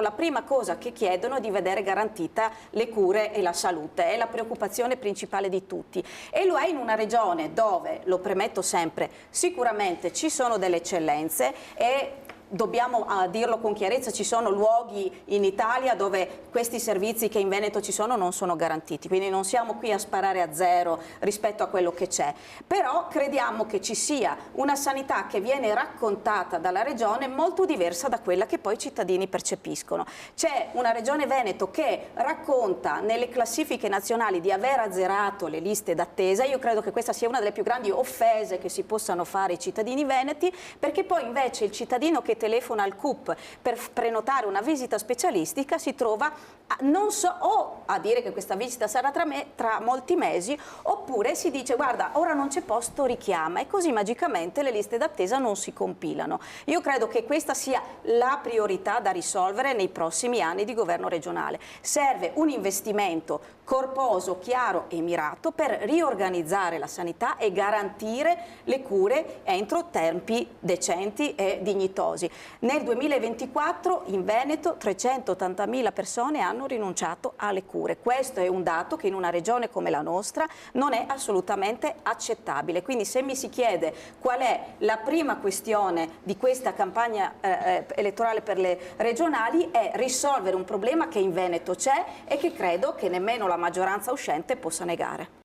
La prima cosa che chiedono è di vedere garantita le cure e la salute, è la preoccupazione principale di tutti e lo è in una regione dove, lo premetto sempre, sicuramente ci sono delle eccellenze e dobbiamo dirlo con chiarezza, ci sono luoghi in Italia dove questi servizi che in Veneto ci sono non sono garantiti, quindi non siamo qui a sparare a zero rispetto a quello che c'è, però crediamo che ci sia una sanità che viene raccontata dalla regione molto diversa da quella che poi i cittadini percepiscono. C'è una regione Veneto che racconta nelle classifiche nazionali di aver azzerato le liste d'attesa, io credo che questa sia una delle più grandi offese che si possano fare ai cittadini veneti, perché poi invece il cittadino che telefona al CUP per prenotare una visita specialistica si trova non so, o a dire che questa visita sarà tra molti mesi, oppure si dice guarda ora non c'è posto, richiama, e così magicamente le liste d'attesa non si compilano. Io credo che questa sia la priorità da risolvere nei prossimi anni di governo regionale. Serve un investimento corposo, chiaro e mirato per riorganizzare la sanità e garantire le cure entro tempi decenti e dignitosi. Nel 2024 in Veneto 380.000 persone hanno rinunciato alle cure. Questo è un dato che in una regione come la nostra non è assolutamente accettabile. Quindi se mi si chiede qual è la prima questione di questa campagna elettorale per le regionali, è risolvere un problema che in Veneto c'è e che credo che nemmeno la maggioranza uscente possa negare.